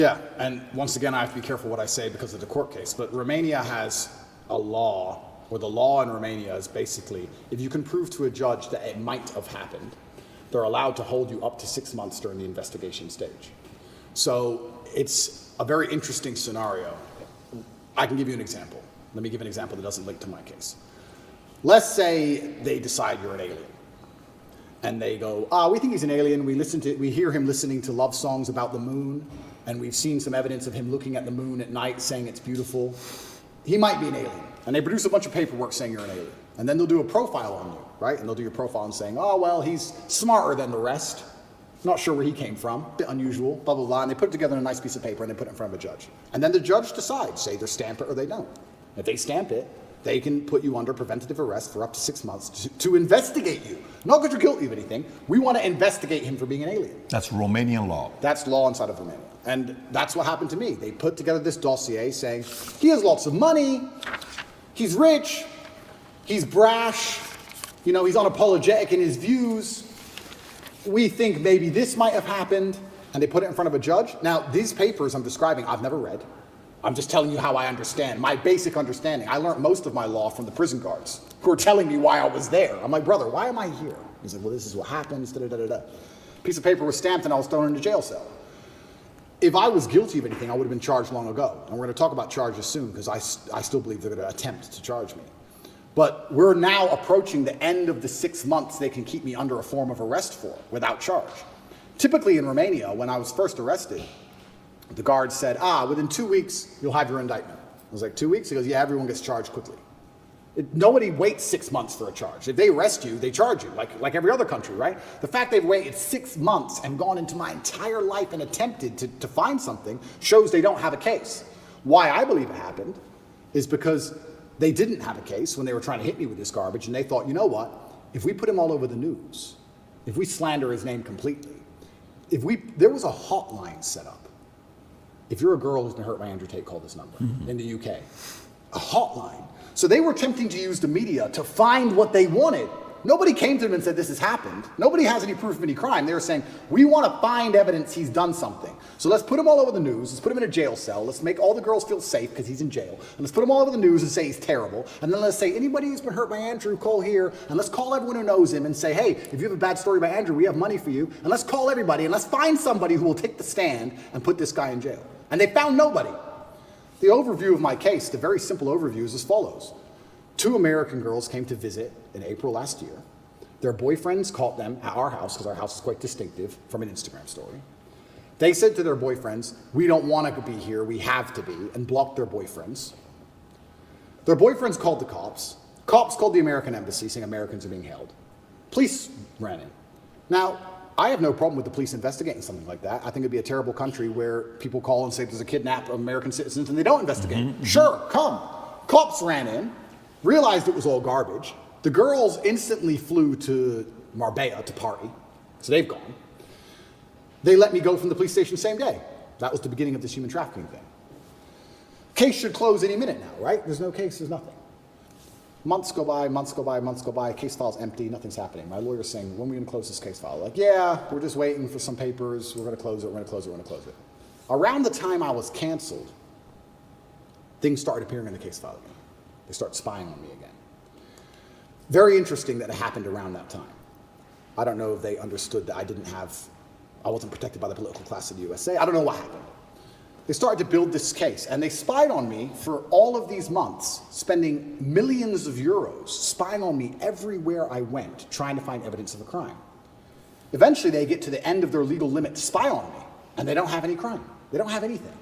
Yeah, and once again, I have to be careful what I say because of the court case, but Romania has a law, or the law in Romania is basically, if you can prove to a judge that it might have happened, they're allowed to hold you up to 6 months during the investigation stage. So it's a very interesting scenario. I can give you an example. Let me give an example that doesn't link to my case. Let's say they decide you're an alien. And they go, we think he's an alien. We hear him listening to love songs about the moon, and we've seen some evidence of him looking at the moon at night saying it's beautiful. He might be an alien. And they produce a bunch of paperwork saying you're an alien. And then they'll do a profile on you, right? And they'll do your profile and saying, oh, well, he's smarter than the rest. Not sure where he came from, a bit unusual, blah, blah, blah. And they put it together in a nice piece of paper and they put it in front of a judge. And then the judge decides, say they stamp it or they don't. If they stamp it, they can put you under preventative arrest for up to 6 months to investigate you. Not because you're guilty of anything. We want to investigate him for being an alien. That's Romanian law. That's law inside of Romania. And that's what happened to me. They put together this dossier saying, he has lots of money, he's rich, he's brash, he's unapologetic in his views. We think maybe this might have happened. And they put it in front of a judge. Now, these papers I'm describing, I've never read. I'm just telling you how I understand, my basic understanding. I learned most of my law from the prison guards who are telling me why I was there. I'm like, brother, why am I here? He's like, well, this is what happens, da-da-da-da-da. Piece of paper was stamped and I was thrown in a jail cell. If I was guilty of anything, I would have been charged long ago. And we're going to talk about charges soon because I still believe they're going to attempt to charge me. But we're now approaching the end of the 6 months they can keep me under a form of arrest for without charge. Typically in Romania, when I was first arrested, the guard said, within 2 weeks, you'll have your indictment. I was like, 2 weeks? He goes, yeah, everyone gets charged quickly. Nobody waits 6 months for a charge. If they arrest you, they charge you, like every other country, right? The fact they've waited 6 months and gone into my entire life and attempted to find something shows they don't have a case. Why I believe it happened is because they didn't have a case when they were trying to hit me with this garbage, and they thought, you know what? If we put him all over the news, if we slander his name completely, there was a hotline set up. If you're a girl who's been hurt by Andrew Tate, call this number in the UK. A hotline. So they were attempting to use the media to find what they wanted. Nobody came to them and said this has happened. Nobody has any proof of any crime. They were saying, we want to find evidence he's done something. So let's put him all over the news. Let's put him in a jail cell. Let's make all the girls feel safe because he's in jail. And let's put him all over the news and say he's terrible. And then let's say, anybody who's been hurt by Andrew, call here. And let's call everyone who knows him and say, hey, if you have a bad story by Andrew, we have money for you. And let's call everybody and let's find somebody who will take the stand and put this guy in jail. And they found nobody. The overview of my case, the very simple overview is as follows. 2 American girls came to visit in April last year. Their boyfriends caught them at our house, because our house is quite distinctive, from an Instagram story. They said to their boyfriends, we don't want to be here, we have to be, and blocked their boyfriends. Their boyfriends called the cops. Cops called the American embassy saying Americans are being held. Police ran in. Now, I have no problem with the police investigating something like that. I think it'd be a terrible country where people call and say there's a kidnap of American citizens and they don't investigate. Sure, come. Cops ran in, realized it was all garbage. The girls instantly flew to Marbella to party, so they've gone. They let me go from the police station the same day. That was the beginning of this human trafficking thing. Case should close any minute now, right? There's no case, there's nothing. Months go by, months go by, months go by, case file's empty, nothing's happening. My lawyer's saying, when are we gonna close this case file? Like, yeah, we're just waiting for some papers, we're gonna close it, we're gonna close it, we're gonna close it. Around the time I was canceled, things started appearing in the case file again. They start spying on me again. Very interesting that it happened around that time. I don't know if they understood that I wasn't protected by the political class of the USA. I don't know what happened. They started to build this case, and they spied on me for all of these months, spending millions of euros, spying on me everywhere I went, trying to find evidence of a crime. Eventually, they get to the end of their legal limit to spy on me, and they don't have any crime. They don't have anything.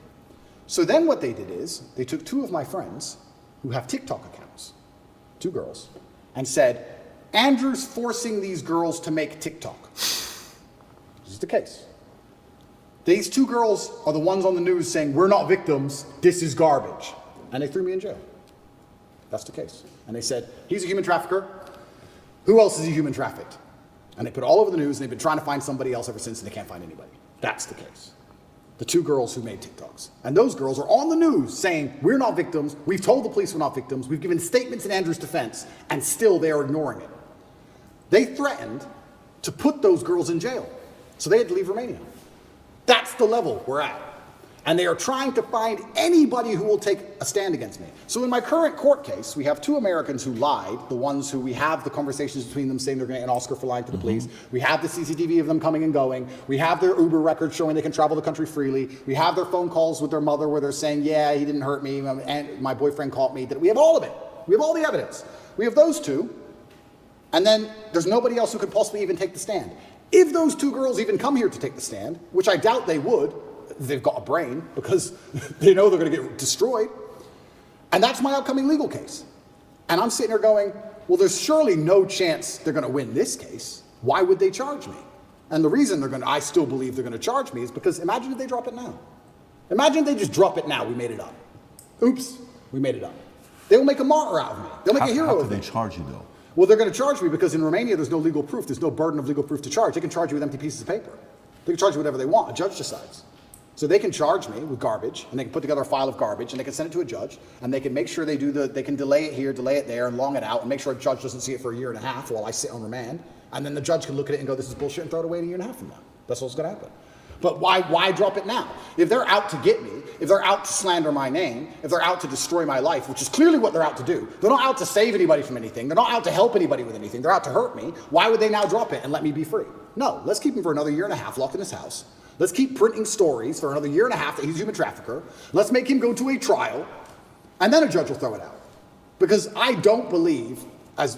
So then what they did is, they took 2 of my friends who have TikTok accounts, 2 girls, and said, Andrew's forcing these girls to make TikTok. This is the case. These 2 girls are the ones on the news saying, we're not victims, this is garbage. And they threw me in jail. That's the case. And they said, he's a human trafficker. Who else is he human trafficked? And they put it all over the news, and they've been trying to find somebody else ever since, and they can't find anybody. That's the case. The 2 girls who made TikToks. And those girls are on the news saying, we're not victims, we've told the police we're not victims, we've given statements in Andrew's defense, and still they are ignoring it. They threatened to put those girls in jail. So they had to leave Romania. That's the level we're at. And they are trying to find anybody who will take a stand against me. So in my current court case, we have 2 Americans who lied, the ones who we have the conversations between them saying they're going to get an Oscar for lying to the police. We have the CCTV of them coming and going. We have their Uber records showing they can travel the country freely. We have their phone calls with their mother where they're saying, yeah, he didn't hurt me, and my boyfriend caught me. We have all of it. We have all the evidence. We have those 2, and then there's nobody else who could possibly even take the stand. If those 2 girls even come here to take the stand, which I doubt they would, they've got a brain, because they know they're going to get destroyed. And that's my upcoming legal case. And I'm sitting there going, well, there's surely no chance they're going to win this case. Why would they charge me? And the reason I still believe they're going to charge me is because imagine if they drop it now. Imagine if they just drop it now. We made it up. Oops, we made it up. They will make a martyr out of me. They'll make a hero of me. How could they charge you, though? Well, they're going to charge me because in Romania, there's no legal proof. There's no burden of legal proof to charge. They can charge you with empty pieces of paper. They can charge you whatever they want. A judge decides. So they can charge me with garbage, and they can put together a file of garbage, and they can send it to a judge, and they can make sure they can delay it here, delay it there, and long it out, and make sure a judge doesn't see it for a year and a half while I sit on remand. And then the judge can look at it and go, this is bullshit, and throw it away in a year and a half from now. That's what's going to happen. But why drop it now? If they're out to get me, if they're out to slander my name, if they're out to destroy my life, which is clearly what they're out to do, they're not out to save anybody from anything, they're not out to help anybody with anything, they're out to hurt me, why would they now drop it and let me be free? No, let's keep him for another year and a half locked in his house. Let's keep printing stories for another year and a half that he's a human trafficker. Let's make him go to a trial, and then a judge will throw it out. Because I don't believe, as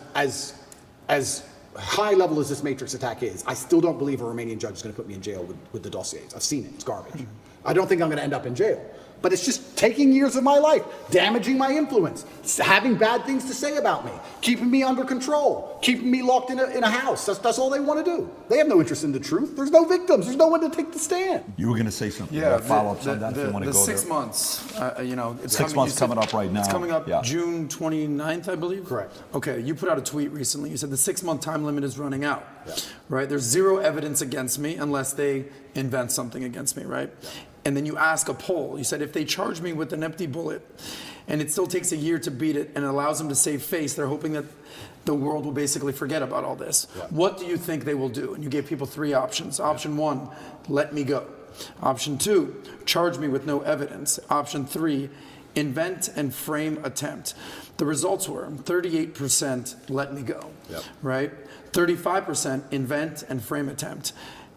high level as this Matrix attack is, I still don't believe a Romanian judge is going to put me in jail with the dossiers. I've seen it. It's garbage. I don't think I'm going to end up in jail. But it's just taking years of my life, damaging my influence, having bad things to say about me, keeping me under control, keeping me locked in a house. That's all they want to do. They have no interest in the truth. There's no victims. There's no one to take the stand. You were going to say something. Yeah, follow-ups on that if you want to go there. The 6 months, it's 6 months coming up right now. It's coming up June 29th, I believe? Correct. Okay, you put out a tweet recently. You said the 6-month time limit is running out, right? There's 0 evidence against me unless they invent something against me, right? Yeah. And then you ask a poll. You said if they charge me with an empty bullet and it still takes a year to beat it and it allows them to save face, they're hoping that the world will basically forget about all this. Yeah. What do you think they will do? And you gave people 3 options. Option 1, let me go. Option 2, charge me with no evidence. Option 3, invent and frame attempt. The results were 38% let me go, right? 35% invent and frame attempt.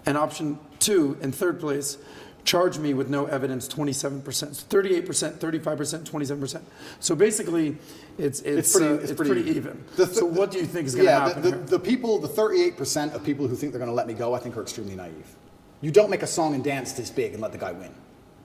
And option 2, in third place, charge me with no evidence, 27%. So 38%, 35%, 27%. So basically, it's pretty even. So what do you think is going to happen here? The 38% of people who think they're going to let me go, I think are extremely naive. You don't make a song and dance this big and let the guy win.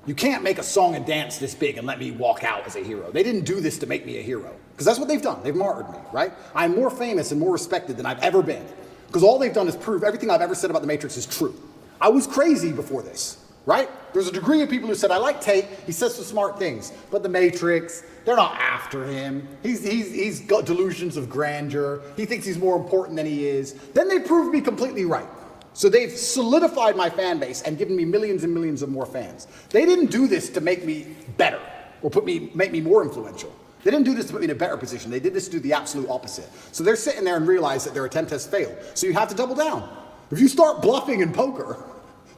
You can't make a song and dance this big and let me walk out as a hero. They didn't do this to make me a hero. Because that's what they've done. They've martyred me, right? I'm more famous and more respected than I've ever been. Because all they've done is prove everything I've ever said about the Matrix is true. I was crazy before this. Right? There's a degree of people who said, I like Tate, he says some smart things, but the Matrix, they're not after him. He's got delusions of grandeur. He thinks he's more important than he is. Then they proved me completely right. So they've solidified my fan base and given me millions and millions of more fans. They didn't do this to make me better or make me more influential. They didn't do this to put me in a better position. They did this to do the absolute opposite. So they're sitting there and realize that their attempt has failed. So you have to double down. If you start bluffing in poker,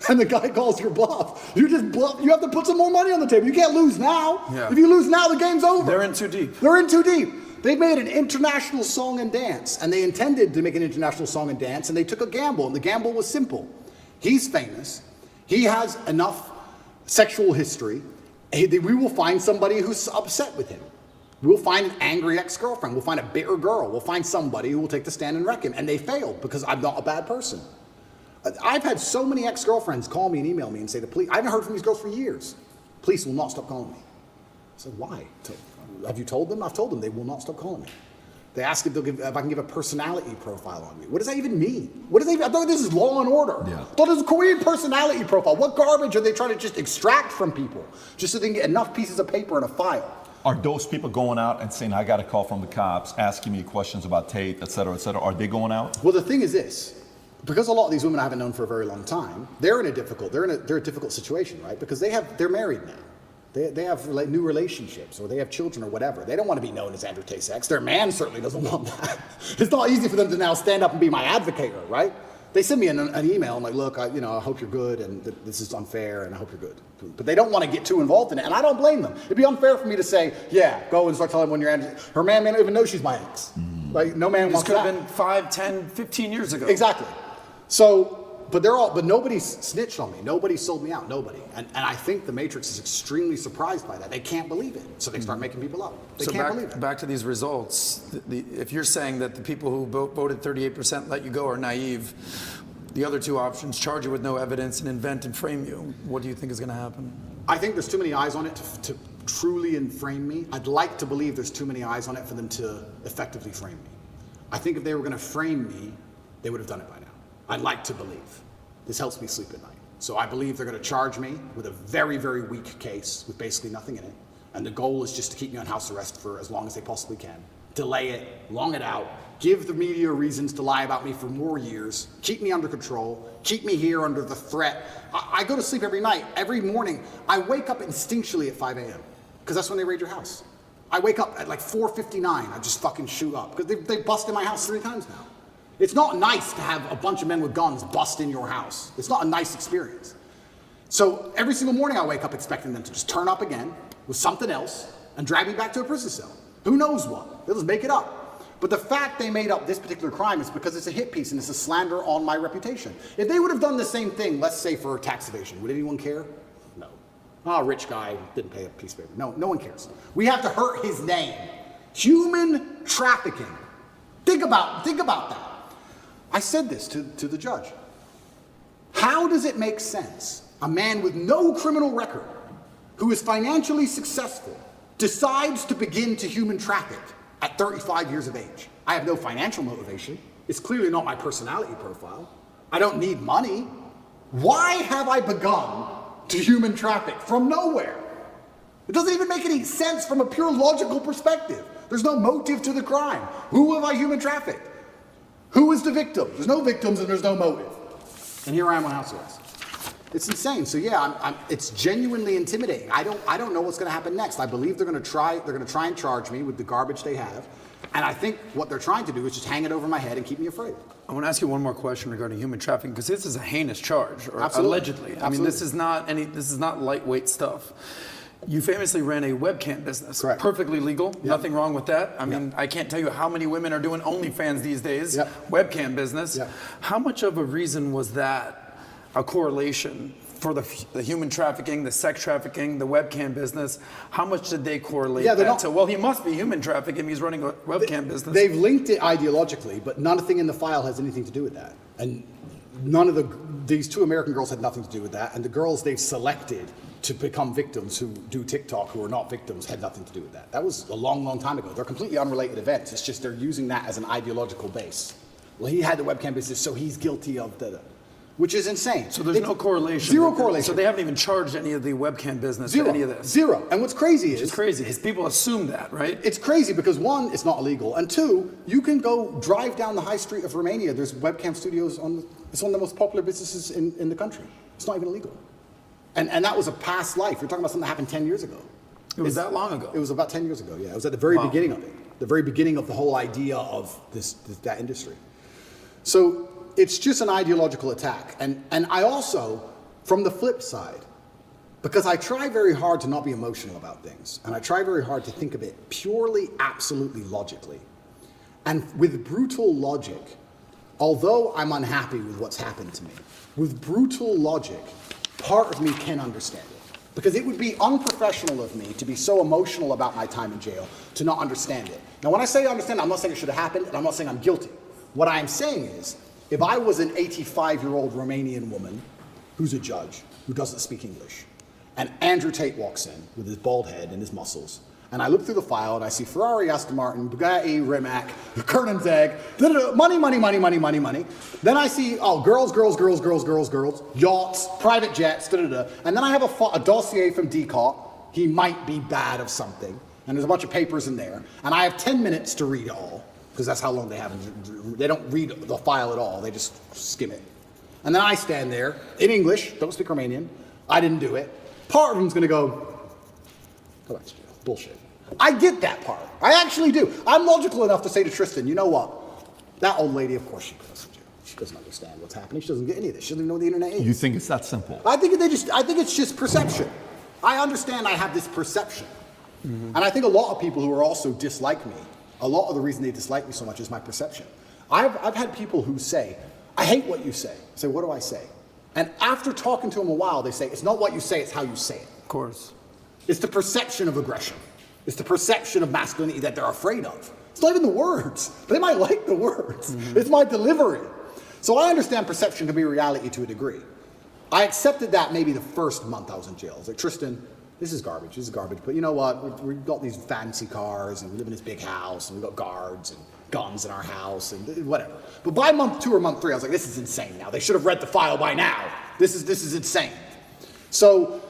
and the guy calls your bluff, you just bluff. You have to put some more money on the table. You can't lose now. Yeah. If you lose now, the game's over. They're in too deep. They're in too deep. They made an international song and dance, and they intended to make an international song and dance, and they took a gamble, and the gamble was simple. He's famous. He has enough sexual history. We will find somebody who's upset with him. We'll find an angry ex-girlfriend. We'll find a bitter girl. We'll find somebody who will take the stand and wreck him, and they failed because I'm not a bad person. I've had so many ex-girlfriends call me and email me and say, the police, I haven't heard from these girls for years. Police will not stop calling me. I said, why? Have you told them? I've told them they will not stop calling me. They ask if I can give a personality profile on me. What does that even mean? I thought this is Law and Order. Yeah. I thought this is a Korean personality profile. What garbage are they trying to just extract from people just so they can get enough pieces of paper in a file? Are those people going out and saying, I got a call from the cops, asking me questions about Tate, et cetera, et cetera? Are they going out? Well, the thing is this. Because a lot of these women I haven't known for a very long time, they're in a difficult situation, right? Because they're married now. They have new relationships, or they have children or whatever. They don't want to be known as Andrew Tate Sex. Their man certainly doesn't want that. It's not easy for them to now stand up and be my advocate, right? They send me an email. I'm like, look, I hope you're good, and this is unfair, and I hope you're good. But they don't want to get too involved in it, and I don't blame them. It'd be unfair for me to say, yeah, go and start telling them when you're her man may not even know she's my ex. Like, no man wants that. This could have been 5, 10, 15 years ago. Exactly. So, but nobody snitched on me. Nobody sold me out. Nobody. And I think the Matrix is extremely surprised by that. They can't believe it. So they start making people up. They can't believe it. Back to these results. If you're saying that the people who voted 38% let you go are naive, the other two options, charge you with no evidence and invent and frame you, what do you think is going to happen? I think there's too many eyes on it to truly frame me. I'd like to believe there's too many eyes on it for them to effectively frame me. I think if they were going to frame me, they would have done it by now. I'd like to believe. This helps me sleep at night. So I believe they're going to charge me with a very, very weak case with basically nothing in it. And the goal is just to keep me on house arrest for as long as they possibly can. Delay it, long it out, give the media reasons to lie about me for more years, keep me under control, keep me here under the threat. I go to sleep every night, every morning. I wake up instinctually at 5 a.m. because that's when they raid your house. I wake up at like 4:59. I just fucking shoot up because they busted my house 3 times now. It's not nice to have a bunch of men with guns bust in your house. It's not a nice experience. So every single morning I wake up expecting them to just turn up again with something else and drag me back to a prison cell. Who knows what? They'll just make it up. But the fact they made up this particular crime is because it's a hit piece and it's a slander on my reputation. If they would have done the same thing, let's say for tax evasion, would anyone care? No. Oh, rich guy didn't pay a piece of paper. No one cares. We have to hurt his name. Human trafficking. Think about that. I said this to the judge. How does it make sense? A man with no criminal record, who is financially successful, decides to begin to human traffic at 35 years of age. I have no financial motivation. It's clearly not my personality profile. I don't need money. Why have I begun to human traffic from nowhere? It doesn't even make any sense from a pure logical perspective. There's no motive to the crime. Who have I human trafficked? Who is the victim? There's no victims and there's no motive. And here I am on house arrest. It's insane. So yeah, it's genuinely intimidating. I don't know what's going to happen next. I believe they're going to try and charge me with the garbage they have. And I think what they're trying to do is just hang it over my head and keep me afraid. I want to ask you one more question regarding human trafficking, because this is a heinous charge, or Absolutely. allegedly. Absolutely. I mean, this is not lightweight stuff. You famously ran a webcam business. Correct. Perfectly legal. Yep. Nothing wrong with that. I mean, Yep. I can't tell you how many women are doing OnlyFans these days. Yep. Webcam business. Yep. How much of a reason was that a correlation for the human trafficking, the sex trafficking, the webcam business? How much did they correlate that to? Well, he must be human trafficking. He's running a webcam business. They've linked it ideologically, but nothing in the file has anything to do with that. And none of these 2 American girls had nothing to do with that. And the girls they've selected to become victims who do TikTok, who are not victims, had nothing to do with that. That was a long, long time ago. They're completely unrelated events. It's just they're using that as an ideological base. Well, he had the webcam business, so he's guilty of which is insane. So there's no correlation. Zero correlation. So they haven't even charged any of the webcam business Zero. to any of this. Zero. And what's crazy is... It's crazy, because people assume that, right? It's crazy because 1, it's not illegal, and 2, you can go drive down the high street of Romania. There's webcam studios it's one of the most popular businesses in the country. It's not even illegal. And that was a past life. You're talking about something that happened 10 years ago. It was that long ago? It was about 10 years ago, yeah. It was at the very beginning of it. The very beginning of the whole idea of that industry. So it's just an ideological attack. And I also, from the flip side, because I try very hard to not be emotional about things, and I try very hard to think of it purely, absolutely logically. And with brutal logic, although I'm unhappy with what's happened to me, with brutal logic, part of me can understand it. Because it would be unprofessional of me to be so emotional about my time in jail to not understand it. Now, when I say understand, I'm not saying it should have happened, and I'm not saying I'm guilty. What I am saying is, if I was an 85-year-old Romanian woman who's a judge, who doesn't speak English, and Andrew Tate walks in with his bald head and his muscles, and I look through the file and I see Ferrari, Aston Martin, Bugatti, Rimac, Kernenzeg, money, money, money, money, money, money. Then I see, girls, yachts, private jets, and then I have a dossier from DCOT. He might be bad of something. And there's a bunch of papers in there. And I have 10 minutes to read it all, because that's how long they have. They don't read the file at all. They just skim it. And then I stand there in English, don't speak Romanian. I didn't do it. Part of them's going to go back to jail. Bullshit. I get that part. I actually do. I'm logical enough to say to Tristan, you know what? That old lady, of course she goes to jail. She doesn't understand what's happening. She doesn't get any of this. She doesn't even know what the internet is. You think it's that simple? I think it's just perception. I understand I have this perception. And I think a lot of people who are also dislike me, a lot of the reason they dislike me so much is my perception. I've had people who say, I hate what you say. I say, what do I say? And after talking to them a while, they say, it's not what you say, it's how you say it. Of course. It's the perception of aggression. It's the perception of masculinity that they're afraid of. It's not even the words. They might like the words. It's my delivery. So I understand perception can be reality to a degree. I accepted that maybe the first month I was in jail. I was like, Tristan, this is garbage. But you know what? We've got these fancy cars and we live in this big house and we've got guards and guns in our house and whatever. But by month 2 or month 3, I was like, this is insane now. They should have read the file by now. This is insane. So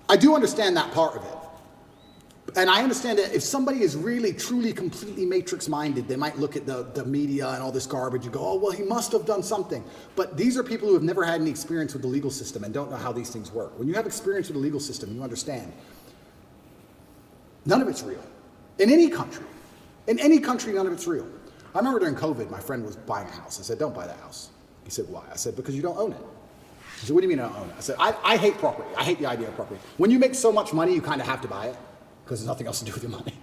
I do understand that part of it. And I understand that if somebody is really, truly, completely matrix-minded, they might look at the media and all this garbage and go, oh, well, he must have done something. But these are people who have never had any experience with the legal system and don't know how these things work. When you have experience with the legal system, you understand none of it's real. In any country, none of it's real. I remember during COVID, my friend was buying a house. I said, don't buy that house. He said, why? I said, because you don't own it. He said, what do you mean I don't own it? I said, I hate property. I hate the idea of property. When you make so much money, you kind of have to buy it. Because there's nothing else to do with your money.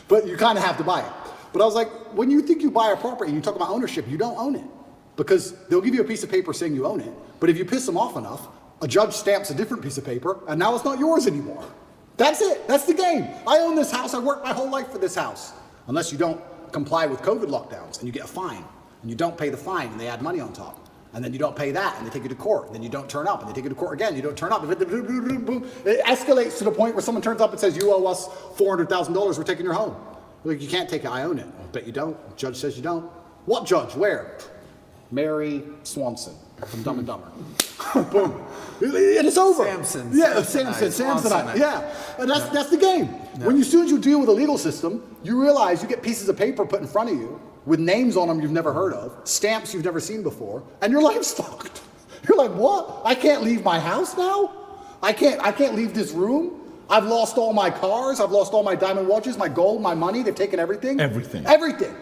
But you kind of have to buy it. But I was like, when you think you buy a property and you talk about ownership, you don't own it. Because they'll give you a piece of paper saying you own it, but if you piss them off enough, a judge stamps a different piece of paper, and now it's not yours anymore. That's it. That's the game. I own this house. I worked my whole life for this house. Unless you don't comply with COVID lockdowns, and you get a fine, and you don't pay the fine, and they add money on top. And then you don't pay that, and they take you to court. And then you don't turn up, and they take you to court again. You don't turn up. It escalates to the point where someone turns up and says, you owe us $400,000. We're taking your home. You're like, you can't take it. I own it. I bet you don't. The judge says you don't. What judge? Where? Mary Swanson from Dumb and Dumber. Boom. And it's over. Samson. Yeah, Samsonite. Yeah. And that's the game. Yeah. As soon as you deal with a legal system, you realize you get pieces of paper put in front of you with names on them you've never heard of, stamps you've never seen before, and your life's fucked. You're like, what? I can't leave my house now? I can't leave this room? I've lost all my cars, I've lost all my diamond watches, my gold, my money, they've taken everything? Everything. Everything.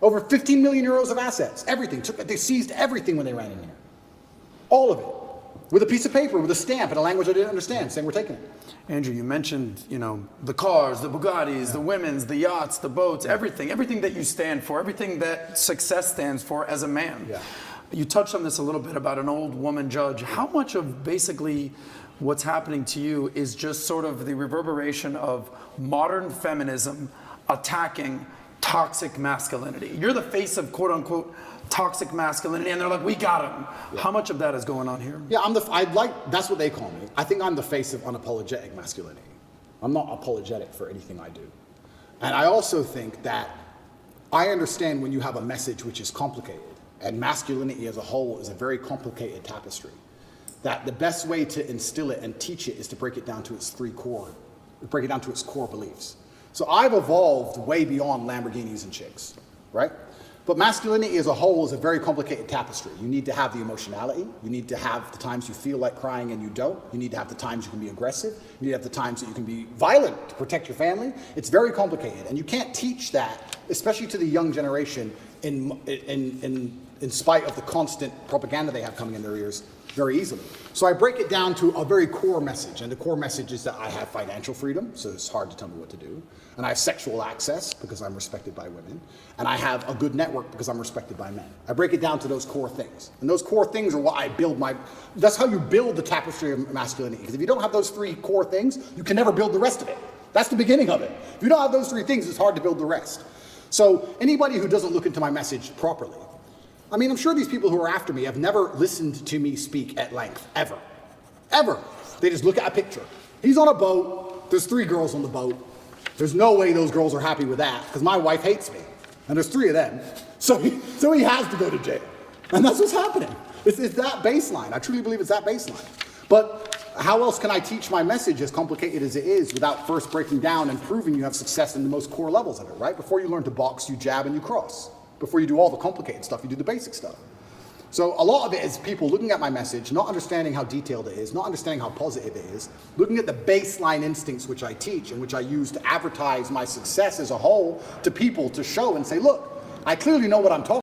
Over 15 million euros of assets. Everything. They seized everything when they ran in here. All of it. With a piece of paper, with a stamp in a language I didn't understand, saying we're taking it. Andrew, you mentioned, the cars, the Bugattis, the women's, the yachts, the boats, everything that you stand for, everything that success stands for as a man. Yeah. You touched on this a little bit about an old woman judge. How much of basically what's happening to you is just sort of the reverberation of modern feminism attacking toxic masculinity? You're the face of quote unquote toxic masculinity, and they're like, we got him. Yeah. How much of that is going on here? Yeah, that's what they call me. I think I'm the face of unapologetic masculinity. I'm not apologetic for anything I do. And I also think that I understand when you have a message which is complicated, and masculinity as a whole is a very complicated tapestry, that the best way to instill it and teach it is to break it down to its core beliefs. So I've evolved way beyond Lamborghinis and chicks, right? But masculinity as a whole is a very complicated tapestry. You need to have the emotionality. You need to have the times you feel like crying and you don't. You need to have the times you can be aggressive. You need to have the times that you can be violent to protect your family. It's very complicated. And you can't teach that, especially to the young generation, in spite of the constant propaganda they have coming in their ears, very easily. So I break it down to a very core message. And the core message is that I have financial freedom, so it's hard to tell me what to do. And I have sexual access because I'm respected by women. And I have a good network because I'm respected by men. I break it down to those core things. And those core things are what I build that's how you build the tapestry of masculinity. Because if you don't have those 3 core things, you can never build the rest of it. That's the beginning of it. If you don't have those 3 things, it's hard to build the rest. So anybody who doesn't look into my message properly, I mean, I'm sure these people who are after me have never listened to me speak at length, ever. Ever. They just look at a picture. He's on a boat. There's 3 girls on the boat. There's no way those girls are happy with that, because my wife hates me. And there's 3 of them. So he has to go to jail. And that's what's happening. It's that baseline. I truly believe it's that baseline. But how else can I teach my message, as complicated as it is, without first breaking down and proving you have success in the most core levels of it, right? Before you learn to box, you jab and you cross. Before you do all the complicated stuff, you do the basic stuff. So a lot of it is people looking at my message, not understanding how detailed it is, not understanding how positive it is, looking at the baseline instincts which I teach and which I use to advertise my success as a whole to people to show and say, look, I clearly know what I'm talking about.